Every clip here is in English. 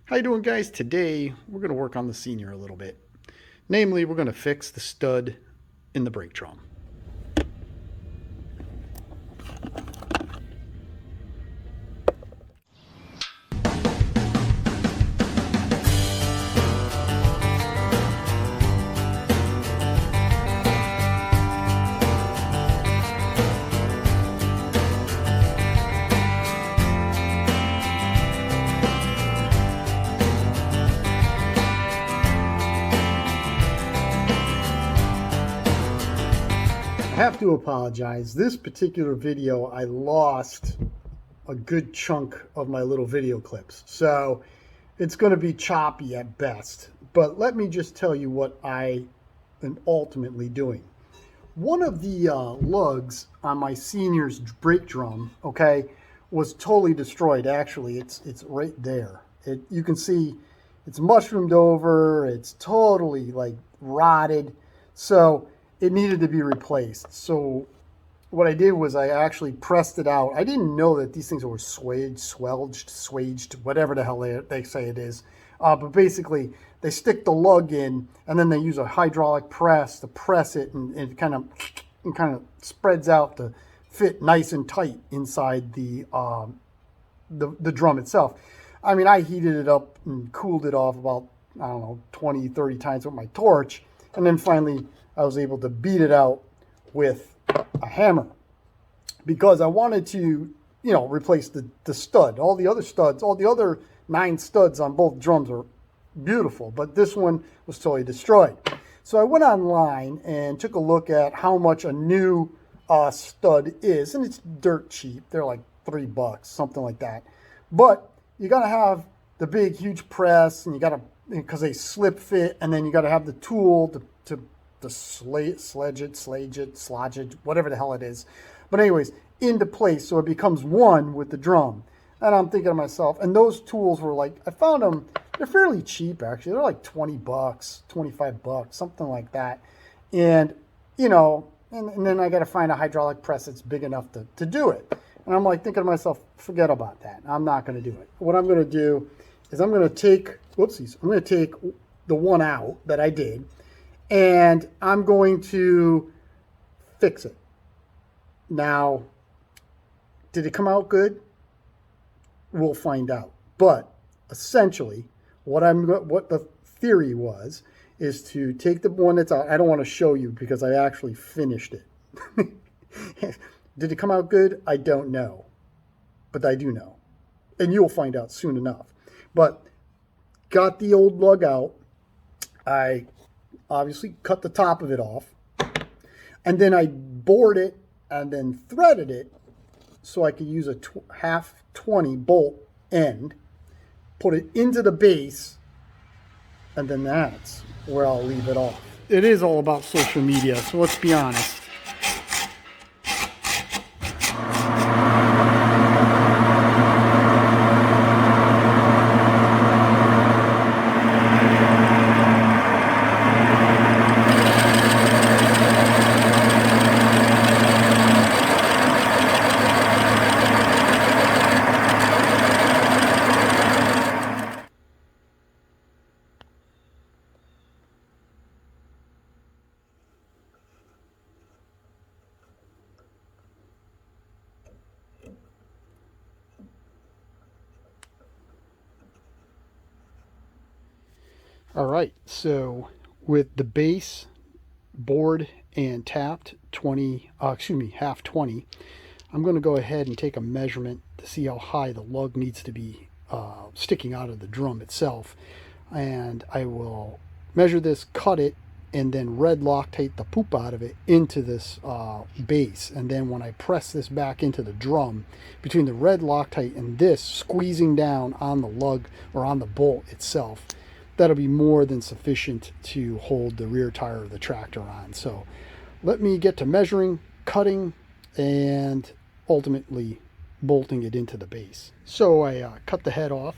How you doing, guys? Today we're going to work on the senior a little bit. Namely, we're going to fix the stud in the brake drum. I have to apologize. This particular video, I lost a good chunk of my little video clips. So it's going to be choppy at best. But let me just tell you what I am ultimately doing. One of the lugs on my senior's brake drum, okay, was totally destroyed. Actually, it's right there. You can see it's mushroomed over. It's totally like rotted. So it needed to be replaced. So what I did was I actually pressed it out. I didn't know that these things were swaged, whatever the hell they say it is. But basically, they stick the lug in, and then they use a hydraulic press to press it, and it kind of spreads out to fit nice and tight inside the drum itself. I mean, I heated it up and cooled it off about, I don't know, 20, 30 times with my torch, and then finally I was able to beat it out with a hammer because I wanted to, replace the stud. All the other 9 studs on both drums are beautiful, but this one was totally destroyed. So I went online and took a look at how much a new stud is, and it's dirt cheap. They're like $3, something like that. But you got to have the big, huge press, and you got to, because they slip fit, and then you got to have the tool to sludge it, whatever the hell it is. But anyways, into place so it becomes one with the drum. And I'm thinking to myself, and those tools were like, I found them, they're fairly cheap actually. They're like $20, $25, something like that. And, and then I got to find a hydraulic press that's big enough to do it. And I'm like thinking to myself, forget about that. I'm not going to do it. What I'm going to do is I'm going to take the one out that I did, and I'm going to fix it. Now, did it come out good? We'll find out. But essentially, what the theory is to take the one that's out. I don't want to show you because I actually finished it. Did it come out good? I don't know. But I do know. And you'll find out soon enough. But got the old lug out. I obviously cut the top of it off, and then I bored it and then threaded it so I could use a half 20 bolt end, put it into the base, and then that's where I'll leave it off. It is all about social media, so let's be honest. All right, so with the base bored and tapped half 20, I'm going to go ahead and take a measurement to see how high the lug needs to be sticking out of the drum itself. And I will measure this, cut it, and then red Loctite the poop out of it into this base. And then when I press this back into the drum, between the red Loctite and this squeezing down on the lug or on the bolt itself, that'll be more than sufficient to hold the rear tire of the tractor on. So let me get to measuring, cutting, and ultimately bolting it into the base. So I cut the head off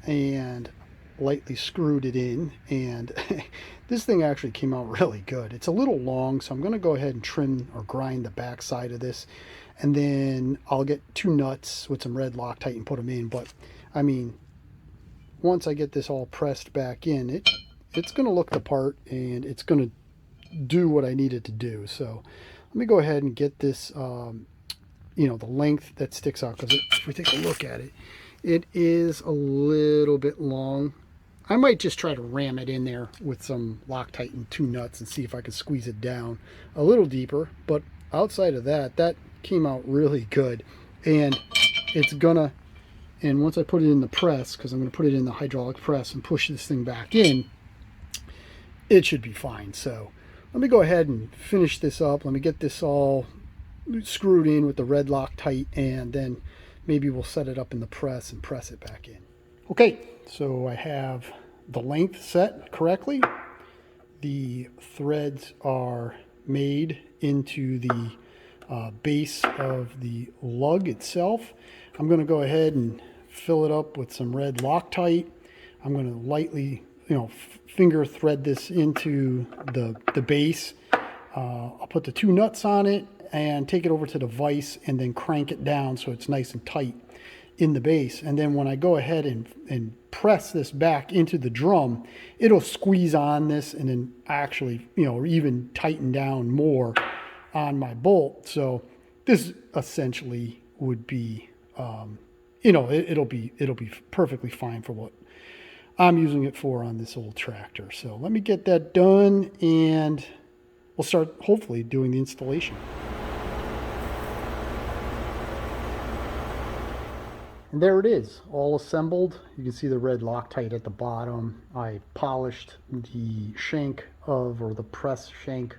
and lightly screwed it in, and this thing actually came out really good. It's a little long, so I'm going to go ahead and trim or grind the back side of this, and then I'll get 2 nuts with some red Loctite and put them in. But I mean, once I get this all pressed back in, it's going to look the part and it's going to do what I need it to do. So let me go ahead and get this, the length that sticks out, because if we take a look at it, it is a little bit long. I might just try to ram it in there with some Loctite and 2 nuts and see if I can squeeze it down a little deeper. But outside of that, that came out really good. And it's gonna, and once I put it in the press, because I'm gonna put it in the hydraulic press and push this thing back in, it should be fine. So let me go ahead and finish this up. Let me get this all screwed in with the red Loctite, and then maybe we'll set it up in the press and press it back in. Okay, so I have the length set correctly. The threads are made into the base of the lug itself. I'm going to go ahead and fill it up with some red Loctite. I'm going to lightly, finger thread this into the base. I'll put the 2 nuts on it and take it over to the vise and then crank it down so it's nice and tight in the base. And then when I go ahead and press this back into the drum, it'll squeeze on this and then actually, even tighten down more on my bolt. So this essentially would be, it'll be perfectly fine for what I'm using it for on this old tractor. So let me get that done and we'll start hopefully doing the installation. And there it is, all assembled. You can see the red Loctite at the bottom. I polished the shank or the press shank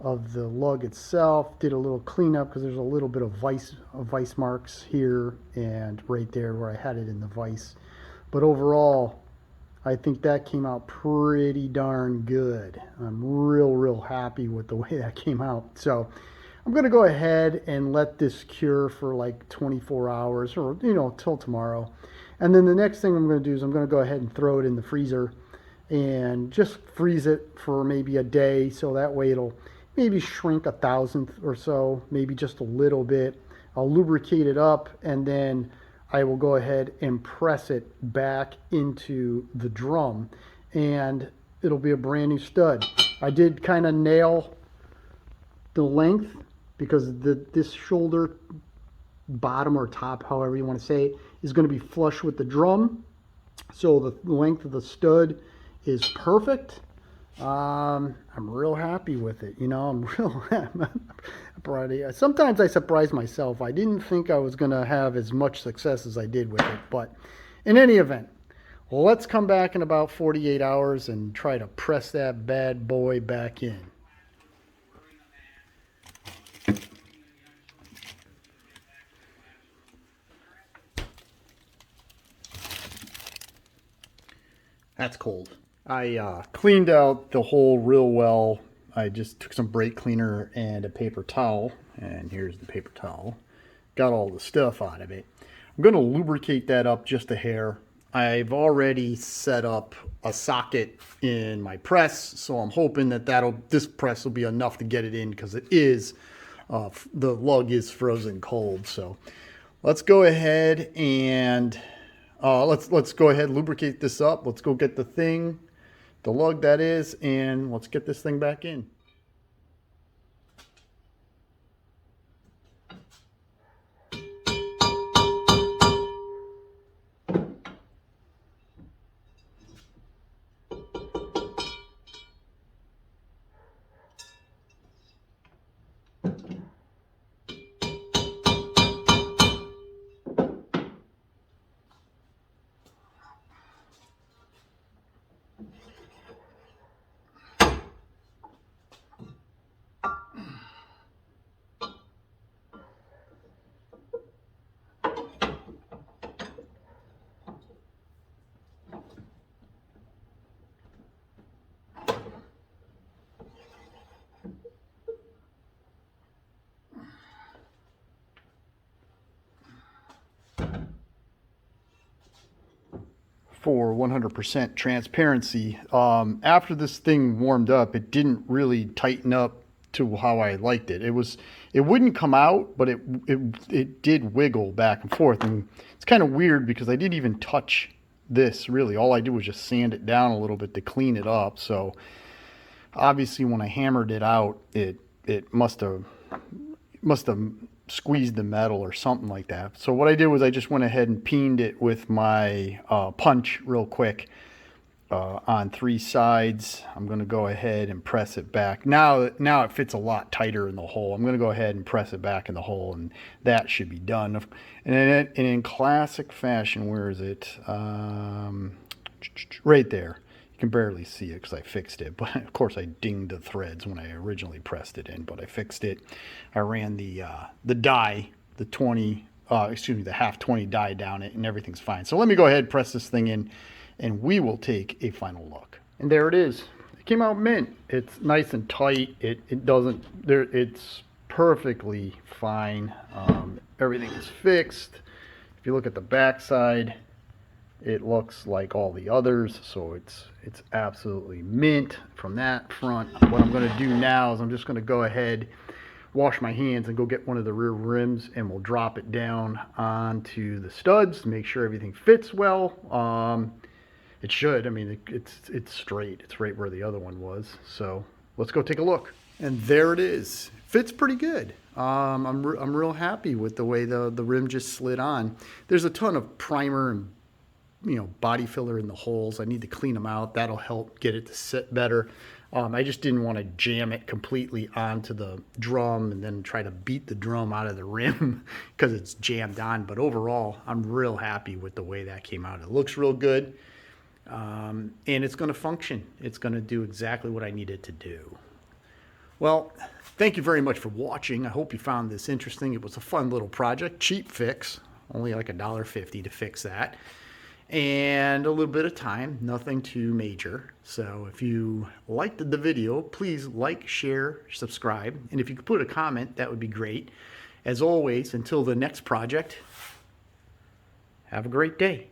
of the lug itself. Did a little cleanup because there's a little bit of vice marks here and right there where I had it in the vise. But overall, I think that came out pretty darn good. I'm real happy with the way that came out. So I'm going to go ahead and let this cure for like 24 hours or, till tomorrow. And then the next thing I'm going to do is I'm going to go ahead and throw it in the freezer and just freeze it for maybe a day. So that way it'll maybe shrink 1/1000th or so, maybe just a little bit. I'll lubricate it up and then I will go ahead and press it back into the drum and it'll be a brand new stud. I did kind of nail the length because this shoulder, bottom or top, however you want to say it, is going to be flush with the drum. So the length of the stud is perfect. I'm real happy with it. I'm real happy. Sometimes I surprise myself. I didn't think I was going to have as much success as I did with it. But in any event, let's come back in about 48 hours and try to press that bad boy back in. That's cold. I cleaned out the hole real well. I just took some brake cleaner and a paper towel, and here's the paper towel. Got all the stuff out of it. I'm going to lubricate that up just a hair. I've already set up a socket in my press, so I'm hoping that this press will be enough to get it in because it is, the lug is frozen cold. So let's go ahead and let's go ahead and lubricate this up. Let's go get the lug that is, and let's get this thing back in. For 100% transparency, after this thing warmed up, it didn't really tighten up to how I liked it. It wouldn't come out, but it did wiggle back and forth, and it's kind of weird because I didn't even touch this really. All I did was just sand it down a little bit to clean it up. So obviously when I hammered it out, it must have squeezed the metal or something like that. So what I did was I just went ahead and peened it with my punch real quick on 3 sides. I'm going to go ahead and press it back. Now it fits a lot tighter in the hole. I'm going to go ahead and press it back in the hole, and that should be done. And in classic fashion, where is it? Right there. You can barely see it because I fixed it, but of course I dinged the threads when I originally pressed it in, but I fixed it. I ran the die, the 20, the half 20 die down it, and everything's fine. So let me go ahead and press this thing in, and we will take a final look. And there it is. It came out mint. It's nice and tight. It's perfectly fine. Everything is fixed. If you look at the back side, it looks like all the others, so it's absolutely mint from that front. What I'm going to do now is I'm just going to go ahead, wash my hands, and go get one of the rear rims, and we'll drop it down onto the studs to make sure everything fits well. It should. I mean, it's straight. It's right where the other one was. So let's go take a look. And there it is. Fits pretty good. I'm real happy with the way the rim just slid on. There's a ton of primer and body filler in the holes. I need to clean them out. That'll help get it to sit better. I just didn't want to jam it completely onto the drum and then try to beat the drum out of the rim because it's jammed on. But overall, I'm real happy with the way that came out. It looks real good. And it's going to function. It's going to do exactly what I need it to do. Well, thank you very much for watching. I hope you found this interesting. It was a fun little project. Cheap fix. Only like $1.50 to fix that. And a little bit of time, nothing too major. So if you liked the video, please like, share, subscribe. And if you could put a comment, that would be great. As always, until the next project, have a great day.